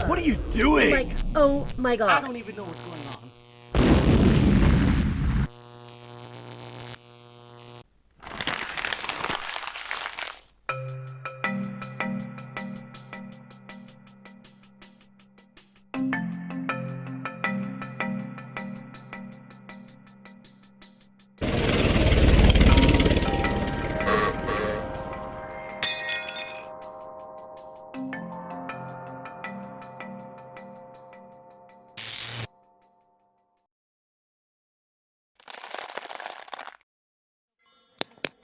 What are you doing? Oh my god. I don't even know what's going on.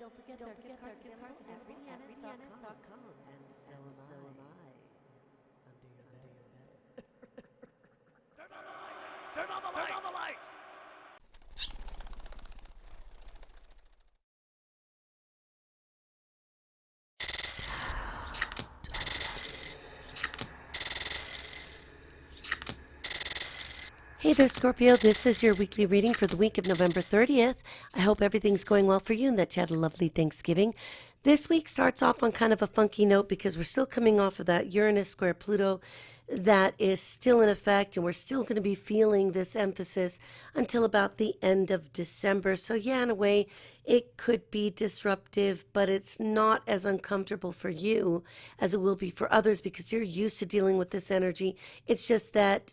Don't forget cards at RitaYanez.com, and so am I. Under your bed. Turn on the light! Turn on the light! Turn on the light! Hey there, Scorpio. This is your weekly reading for the week of November 30th. I hope everything's going well for you and that you had a lovely Thanksgiving. This week starts off on kind of a funky note because we're still coming off of that Uranus square Pluto that is still in effect, and we're still going to be feeling this emphasis until about the end of December. So yeah, in a way, it could be disruptive, but it's not as uncomfortable for you as it will be for others because you're used to dealing with this energy. It's just that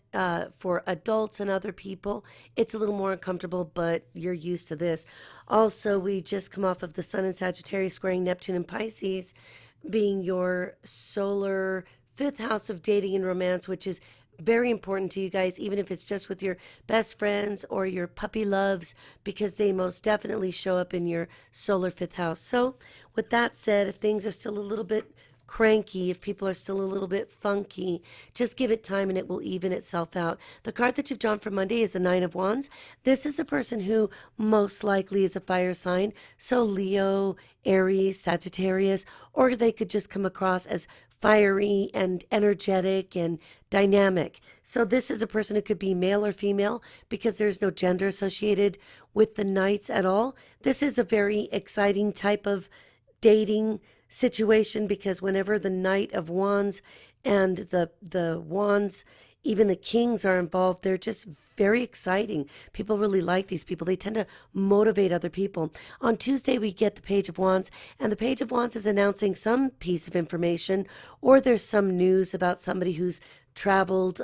for adults and other people, it's a little more uncomfortable, but you're used to this. Also, we just come off of the Sun in Sagittarius squaring Neptune in Pisces, being your solar fifth house of dating and romance, which is very important to you guys, even if it's just with your best friends or your puppy loves, because they most definitely show up in your solar fifth house. So with that said, if things are still a little bit cranky, if people are still a little bit funky, just give it time and it will even itself out. The card that you've drawn for Monday is the Nine of Wands. This is a person who most likely is a fire sign, so Leo, Aries, Sagittarius, or they could just come across as fiery and energetic and dynamic. So this is a person who could be male or female because there's no gender associated with the Knights at all. This is a very exciting type of dating situation because whenever the Knight of Wands and the Wands, even the Kings are involved, they're just very exciting. People really like these people. They tend to motivate other people. On Tuesday, we get the Page of Wands, and the Page of Wands is announcing some piece of information, or there's some news about somebody who's traveled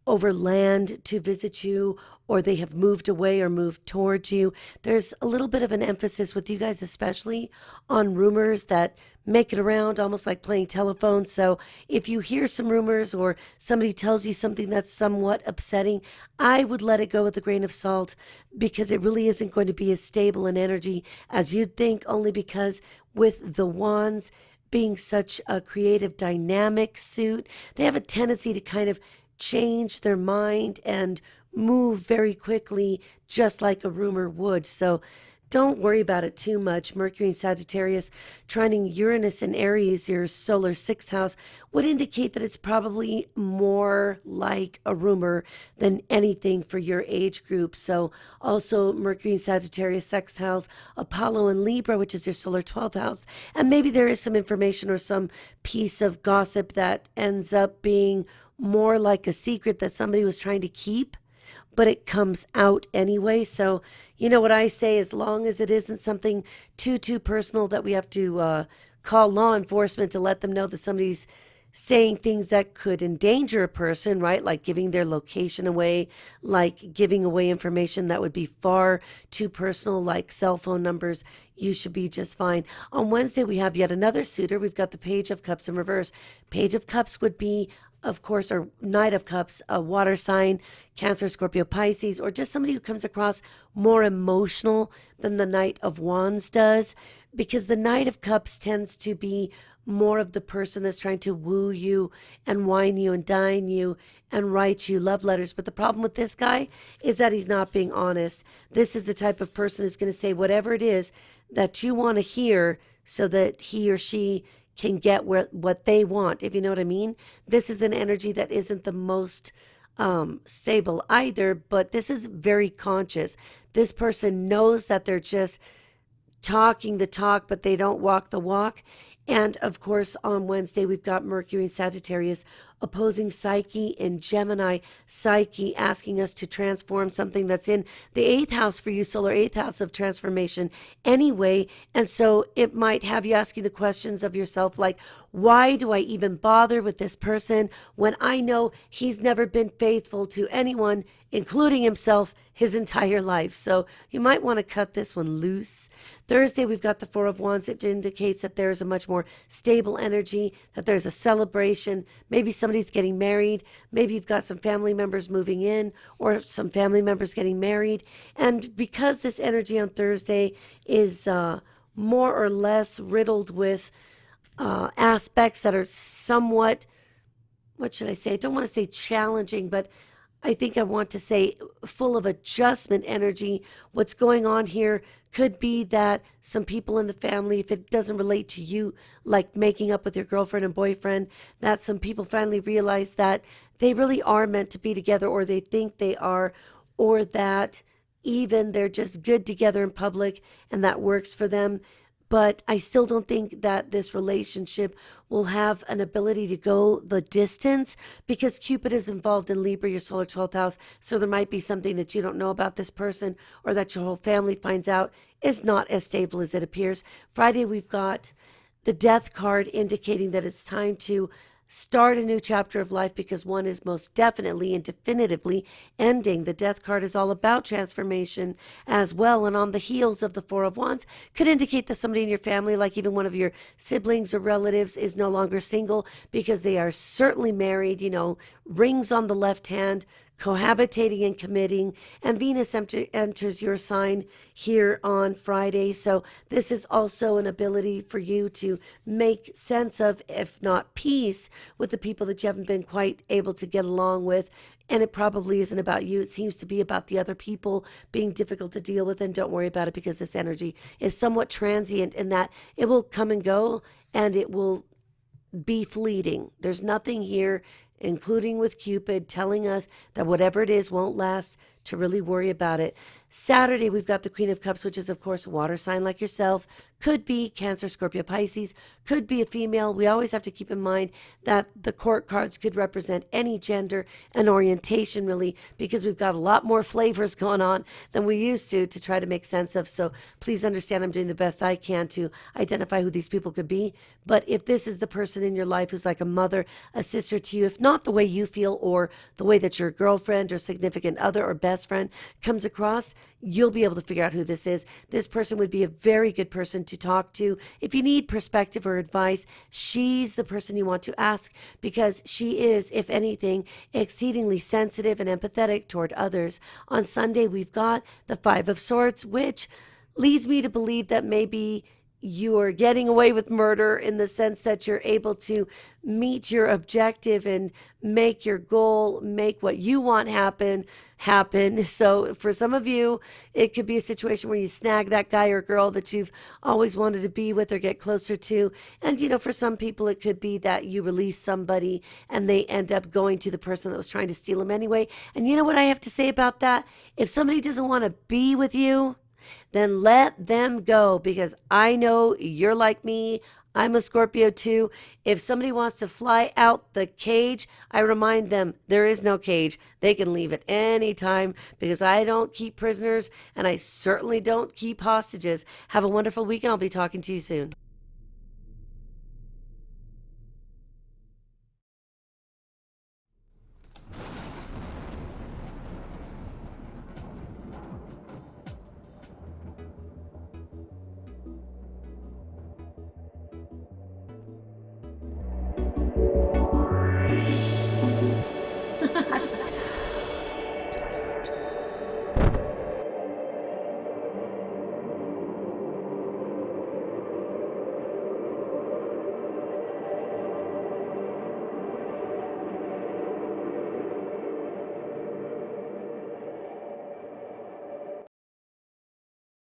over land to visit you, or they have moved away or moved towards you. There's a little bit of an emphasis with you guys, especially on rumors that make it around, almost like playing telephone. So if you hear some rumors or somebody tells you something that's somewhat upsetting, I would let it go with a grain of salt because it really isn't going to be as stable in energy as you'd think, only because with the Wands being such a creative, dynamic suit, they have a tendency to kind of change their mind and move very quickly, just like a rumor would. So don't worry about it too much. Mercury in Sagittarius trining Uranus in Aries, your solar sixth house, would indicate that it's probably more like a rumor than anything for your age group. So also Mercury in Sagittarius sextiles house, Apollo in Libra, which is your solar 12th house. And maybe there is some information or some piece of gossip that ends up being more like a secret that somebody was trying to keep, but it comes out anyway. So you know what I say, as long as it isn't something too personal that we have to call law enforcement to let them know that somebody's saying things that could endanger a person, right? Like giving their location away, like giving away information that would be far too personal, like cell phone numbers. You should be just fine. On Wednesday, we have yet another suitor. We've got the Page of Cups in reverse. Page of Cups would be, of course, or Knight of Cups, a water sign, Cancer, Scorpio, Pisces, or just somebody who comes across more emotional than the Knight of Wands does, because the Knight of Cups tends to be more of the person that's trying to woo you and wine you and dine you and write you love letters. But the problem with this guy is that he's not being honest. This is the type of person who's going to say whatever it is that you want to hear so that he or she can get what they want, if you know what I mean. This is an energy that isn't the most stable either, but this is very conscious. This person knows that they're just talking the talk, but they don't walk the walk. And of course, on Wednesday, we've got Mercury and Sagittarius opposing Psyche and Gemini. Psyche asking us to transform something that's in the 8th house for you, solar 8th house of transformation anyway. And so it might have you asking the questions of yourself like, why do I even bother with this person when I know he's never been faithful to anyone, including himself, his entire life? So you might want to cut this one loose. Thursday, we've got the Four of Wands. It indicates that there's a much more stable energy, that there's a celebration. Maybe somebody's getting married. Maybe you've got some family members moving in or some family members getting married. And because this energy on Thursday is more or less riddled with aspects that are somewhat, what should I say? I don't want to say challenging, but I think I want to say full of adjustment energy. What's going on here could be that some people in the family, if it doesn't relate to you, like making up with your girlfriend and boyfriend, that some people finally realize that they really are meant to be together, or they think they are, or that even they're just good together in public and that works for them. But I still don't think that this relationship will have an ability to go the distance because Cupid is involved in Libra, your solar 12th house. So there might be something that you don't know about this person or that your whole family finds out is not as stable as it appears. Friday, we've got the Death card indicating that it's time to start a new chapter of life because one is most definitely and definitively ending. The Death card is all about transformation as well. And on the heels of the Four of Wands could indicate that somebody in your family, like even one of your siblings or relatives, is no longer single because they are certainly married, rings on the left hand, cohabitating and committing, and Venus enters your sign here on Friday. So this is also an ability for you to make sense of, if not peace, with the people that you haven't been quite able to get along with. And it probably isn't about you. It seems to be about the other people being difficult to deal with. And don't worry about it because this energy is somewhat transient in that it will come and go and it will be fleeting. There's nothing here, including with Cupid, telling us that whatever it is won't last, to really worry about it. Saturday, we've got the Queen of Cups, which is, of course, a water sign like yourself. Could be Cancer, Scorpio, Pisces. Could be a female. We always have to keep in mind that the court cards could represent any gender and orientation, really, because we've got a lot more flavors going on than we used to try to make sense of. So please understand I'm doing the best I can to identify who these people could be. But if this is the person in your life who's like a mother, a sister to you, if not the way you feel or the way that your girlfriend or significant other or best friend comes across, you'll be able to figure out who this is. This person would be a very good person to talk to. If you need perspective or advice, she's the person you want to ask because she is, if anything, exceedingly sensitive and empathetic toward others. On Sunday, we've got the Five of Swords, which leads me to believe that maybe you're getting away with murder in the sense that you're able to meet your objective and make your goal, make what you want happen. So for some of you, it could be a situation where you snag that guy or girl that you've always wanted to be with or get closer to. And, for some people, it could be that you release somebody and they end up going to the person that was trying to steal them anyway. And you know what I have to say about that? If somebody doesn't want to be with you, then let them go, because I know you're like me. I'm a Scorpio too. If somebody wants to fly out the cage, I remind them there is no cage. They can leave at any time because I don't keep prisoners and I certainly don't keep hostages. Have a wonderful weekend. I'll be talking to you soon.